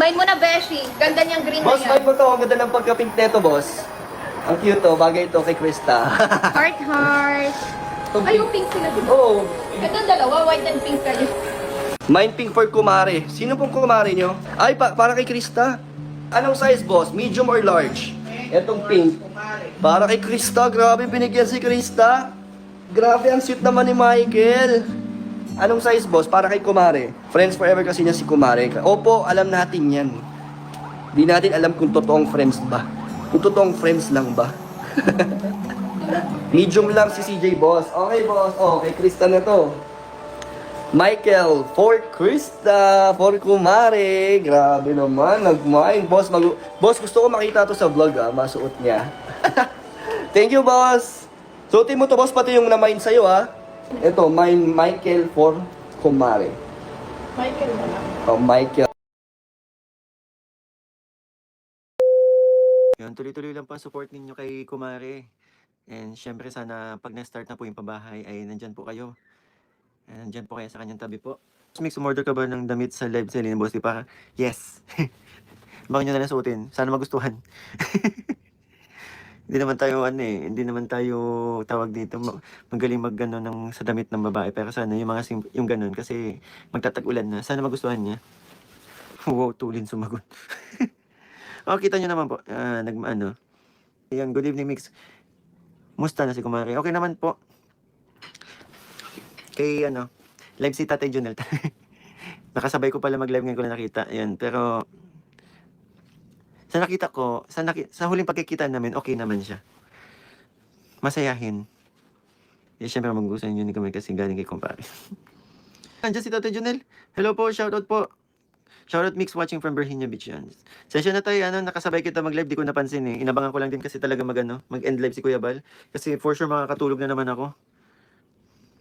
Smile mo na, Beshi. Ganda niyang green Boss, na smile yan. mo to. Ang ganda ng pagka-pink neto, boss. Ang cute to. Bagay ito kay Krista. Heart, heart. Ay, yung pink sila din. Oo. Ito dalawa, white and pink kayo. Mine pink for kumare. Sino pong kumare nyo? Ay, para kay Krista. Anong size, boss? Medium or large? Etong pink. Para kay Krista. Grabe, binigyan si Krista. Grabe, ang sweet naman ni Michael. Anong size, boss? Para kay kumare. Friends forever kasi niya si kumare. Opo, alam natin yan. Di natin alam kung totoong friends ba. Kung totoong friends lang ba. Medium lang si CJ, boss. Okay, boss. Oh, kay Krista na to. Michael, for Krista, for kumare. Grabe naman, nag-mine. Boss, boss, gusto ko makita to sa vlog, masuot niya. Thank you, boss. Suotin mo to, boss, pati yung na-mine sa'yo, Ito, Michael for kumare. Michael na lang. Oh, Michael. Yun, tuloy-tuloy lang po ang support ninyo kay Kumare. And syempre sana pag na-start na po yung pabahay ay nandyan po kayo. And nandyan po kayo sa kanyang tabi po. Mix, umorder ka ba ng damit sa live selling ni Bossy para? Yes! Baka nyo na lang suotin. Sana magustuhan. Hindi naman tayo hindi naman tayo tawag dito magaling mag-gano sa damit ng babae. Pero sana yung mga yung ganun kasi magtatag-ulan na. Sana magustuhan niya. Wow, tulin sumagot. Oh, kita nyo naman po. Ayan, good evening, Mix. Musta na si Kumari? Okay naman po. Kay, live si Tatay Junel. Nakasabay ko pala mag-live ngayon ko na nakita. Ayan, pero sa nakita ko, sa huling pagkikita namin, okay naman siya. Masayahin. Eh, syempre magugustuhan yun ni Kumari kasi galing kay Kumari. Andiyan si Tatay Junel. Hello po, shoutout po. Shoutout Mix watching from Virginia Beach yan. Session na tayo, nakasabay kita mag-live, di ko napansin eh. Inabangan ko lang din kasi talaga mag-end live si Kuya Bal. Kasi for sure makakatulog na naman ako.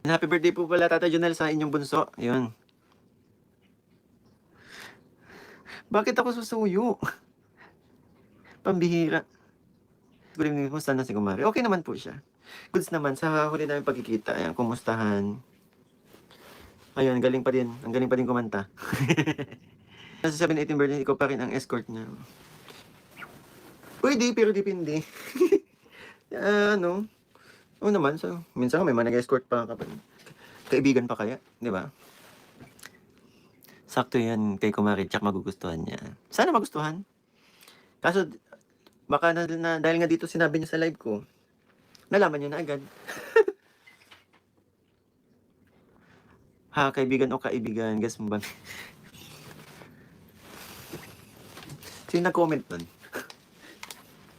And happy birthday po pala Tata Junel sa inyong bunso. Yun. Bakit ako susuyo? Pambihira. Good evening, kumusta na si Kumari? Okay naman po siya. Goods naman, sa huli namin pagkikita. Ayan, kumustahan. Ayun, galing pa din. Ang galing pa din kumanta. Nasa 7-18 birthday, ikaw pa rin ang escort niya. Pwede, pero depende. Oo naman, so, minsan may mga nag-escort pa kapag kaibigan pa kaya, di ba? Sakto yan kay Kumari, tsak magugustuhan niya. Sana magustuhan. Kaso, baka dahil nga dito sinabi niya sa live ko, nalaman niya na agad. Ha, kaibigan o kaibigan, guess mo ba? Sino nag-comment nun?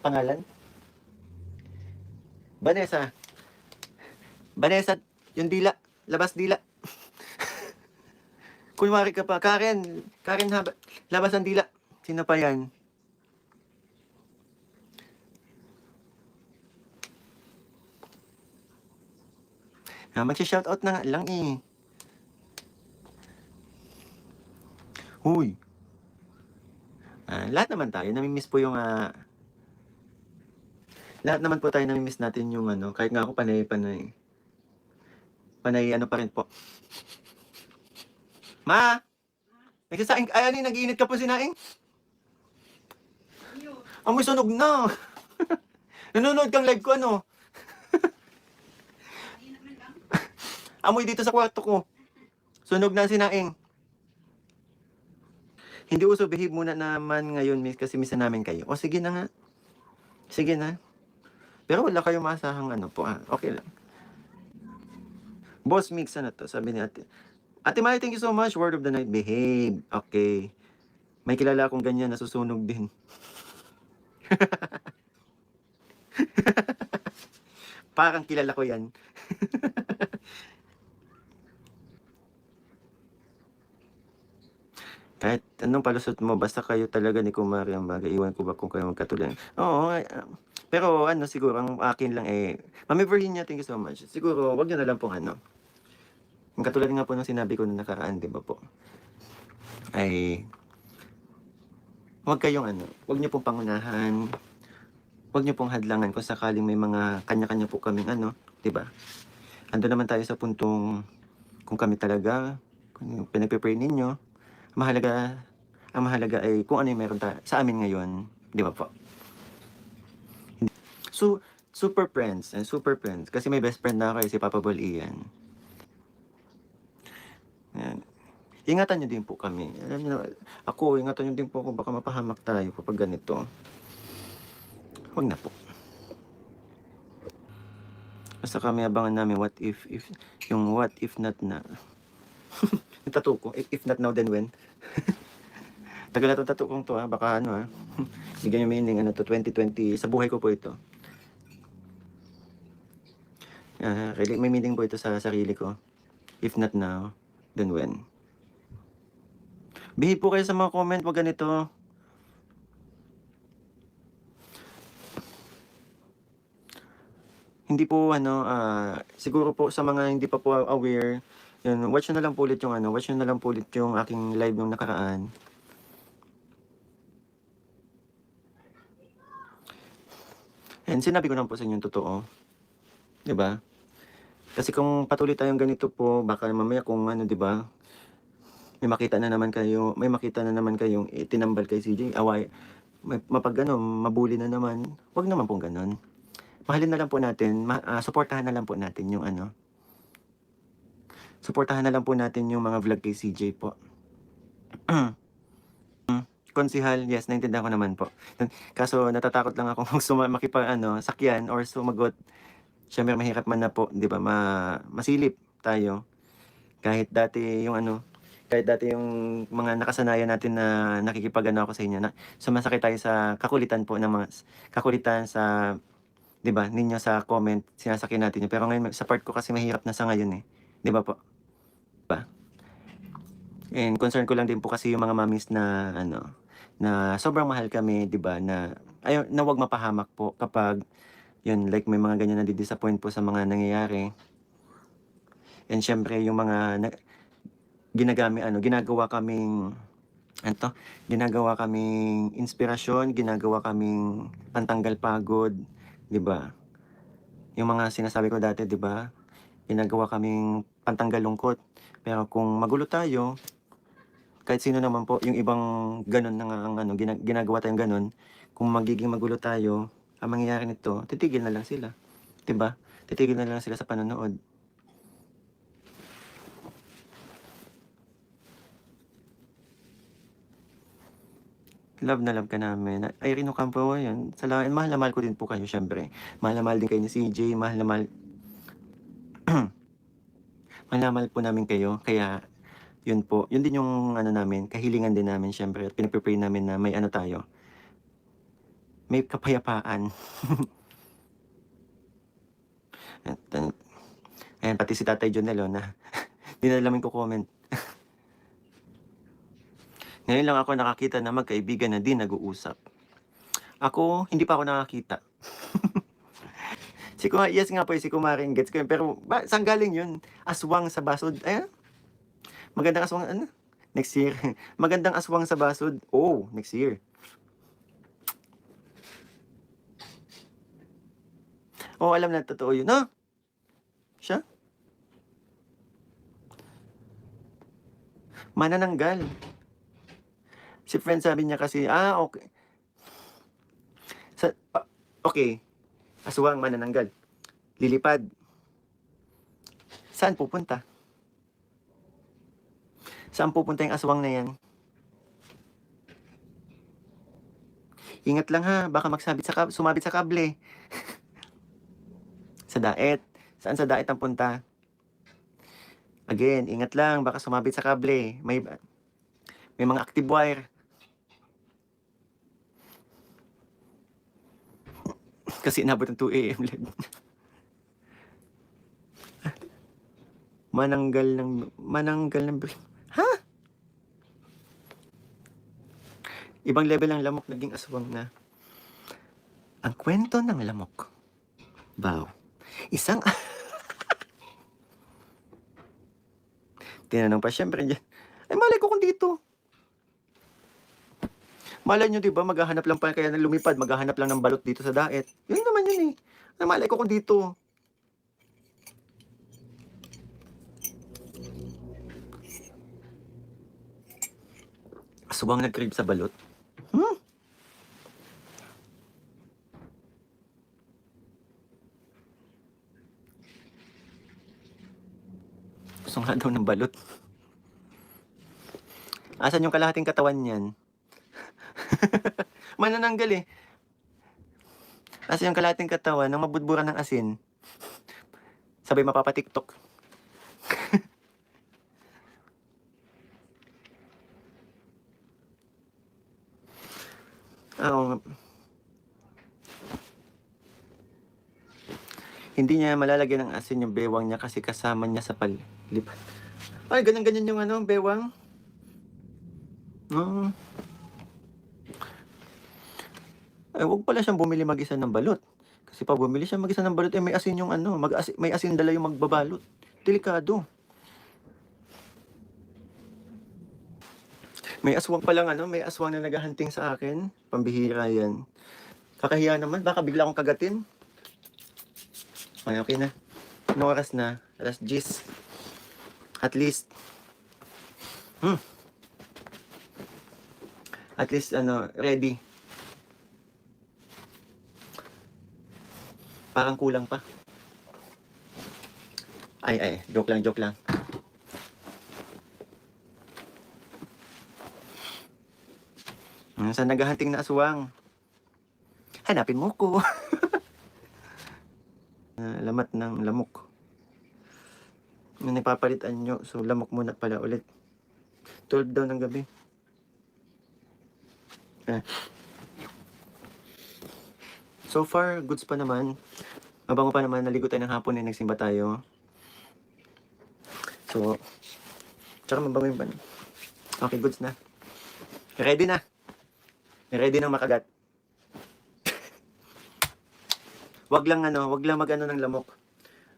Pangalan? Vanessa. Vanessa, yung dila. Labas dila. Kunwari ka pa. Karen, labas ang dila. Sino pa yan? Mag-shoutout na nga lang eh. Huy. Lahat naman tayo, namimiss po yung lahat naman po tayo namimiss natin yung kahit nga ako panay pa rin po. Ma! Nagsasaing, nag-iinit ka po sinaing? Amoy sunog na! Nanonood kang live ko Amoy dito sa kwarto ko. Sunog na sinaing. Hindi uso, behave muna naman ngayon, miss, kasi miss na namin kayo. O, sige na nga. Sige na. Pero wala kayong masahang po, okay lang. Boss Mix, to? Sabi ni ate. Ate Maya, thank you so much. Word of the night, behave. Okay. May kilala akong ganyan, nasusunog din. Parang kilala ko yan. Kahit anong palusot mo, basta kayo talaga ni Kumari ang bagay. Iwan ko ba kung kayo magkatuloy? Oo, pero siguro ang akin lang Mami Virginia, thank you so much. Siguro, wag nyo na lang pong Ang katulad nga po ng sinabi ko na nakaraan, di ba po? Ay, wag kayong wag nyo pong pangunahan. Wag nyo pong hadlangan kung sakaling may mga kanya-kanya po kaming di ba? Ando naman tayo sa puntong kung kami talaga, kung pinagpipray ninyo, mahalaga Ang mahalaga ay kung ano yung meron sa amin ngayon. Di ba po? So, super friends. And super friends. Kasi may best friend na ako si Papa Bol Ian. Yan. Ingatan nyo din po kami. Alam nyo, ako, ingatan nyo din po ako. Baka mapahamak tayo kapag ganito. Huwag na po. Basta kami abangan namin yung what if not na. Yung tattoo ko, if not now then when. Tagal na itong tattoo kong to baka bigyan nyo meaning 2020, sa buhay ko po ito. Really, may meaning po ito sa sarili ko. If not now, then when. Bihip po kayo sa mga comment, wag ganito. Hindi po siguro po sa mga hindi pa po aware, yun, watch nyo na lang po ulit yung aking live nung nakaraan. And sinabi ko lang po sa inyo yung totoo. 'Di ba? Kasi kung patuloy tayong ganito po, baka mamaya kung 'di ba? May makita na naman kayong itinambal kay CJ, away, mabuli na naman. Wag naman pong ganun. Mahalin na lang po natin, suportahan na lang po natin yung suportahan na lang po natin yung mga vlog kay CJ po. Konsihal, yes, naintindihan ko naman po. Kaso natatakot lang ako sakyan or sumagot. Siyempre mahirap man na po, 'di ba? Masilip tayo. Kahit dati yung mga nakasanayan natin na nakikipag-ako sa inyo na sumasakit tayo sa kakulitan po ng mga kakulitan sa 'di ba? Ninyo sa comment, sinasakyan natin yun. Pero ngayon sa part ko kasi mahirap na sa ngayon 'Di ba po? Ba? And concern ko lang din po kasi yung mga mamis na na sobrang mahal kami, 'di ba? Na wag mapahamak po kapag yun, like may mga ganyan na di-disappoint po sa mga nangyayari. And syempre yung mga ginagawa kaming inspirasyon, ginagawa kaming pantanggal pagod, 'di ba? Yung mga sinasabi ko dati, 'di ba? Ginagawa kaming pantanggal lungkot. Pero kung magulo tayo, kahit sino naman po, yung ibang ganun na nga ginagawa tayong ganun, kung magiging magulo tayo, ang mangyayari nito, titigil na lang sila. 'Di ba? Titigil na lang sila sa panonood. Love na love ka namin. Irene Ocampo, yan. Salamat. Mahal na mahal ko din po kayo, syempre. Mahal na mahal din kayo ni CJ. Mahal na mahal. Mahal na mahal po namin kayo. Kaya, yun po. Yun din yung namin, kahilingan din namin, syempre. At pinagpipray namin na may tayo. May kapayapaan. Ayan, pati si Tatay Jonel, na hindi na namin ko comment. Ngayon lang ako nakakita na magkaibigan na din nag-uusap. Ako, hindi pa ako nakakita. Yes nga po, si Kumaring gets ko yun. Pero, saan galing yun? Aswang sa basod. Ayan. Magandang aswang, next year. Magandang aswang sa basod. Oh, next year. Oh, alam na, totoo yun. No? Siya? Manananggal. Si friend sabi niya kasi, okay. Okay. Aswang, manananggal. Lilipad. Saan pupunta? Saan pupunta yung aswang na yan? Ingat lang ha, baka sumabit sa kable. Sa daet. Saan sa daet ang punta? Again, ingat lang, baka sumabit sa kable. May mga active wire. Kasi inabot ng 2 AM live. Mananggal ng ha? Ibang level ng lamok, naging aswang na. Ang kwento ng lamok. Wow. Isang tinanong pa syempre dyan, ay malay ko kung dito. Malay nyo, diba, maghahanap lang pa kaya nang lumipad, maghahanap lang ng balot dito sa daet. Yun naman yun Ay, malay ko kung dito. Aswang nag-crave sa balot? Hmm? Gusto nga daw ng balot. Asan yung kalahating katawan niyan? Manananggal eh. Asan yung kalahating katawan ng mabudburan ng asin? Sabay mapapatiktok. Oo. Hindi niya malalagyan ng asin yung bewang niya kasi kasama niya sa palipad. Ay, ganyan-ganyan yung ano, bewang. Ay, wag pala siyang bumili mag-isa ng balot. Kasi pag bumili siya mag-isa ng balot, eh, may asin yung ano, may asin dala yung magbabalot. Delikado. May aswang palang ano, may aswang na naghahunting sa akin. Pambihira yan. Kakahiya naman, baka bigla akong kagatin. Ay, okay na. Anong oras na? Alas 10. At least. At least, ano, ready. Parang kulang pa. Ay, joke lang. Saan naghahunting na aswang? Hanapin mo ko. Lamat ng lamok. May nagpapalit anyo, so lamok muna pala ulit. 12 daw ng gabi. So far, goods pa naman. Mabango pa naman, naligo tayo ng hapon eh, nagsimba tayo. So, tsaka mabango yung ban. Okay, goods na. Ready na. Ready nang makagat. Wag lang mag-ano ng lamok.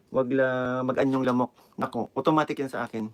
Wag lang mag-anyong lamok. Nako, automatic yan sa akin.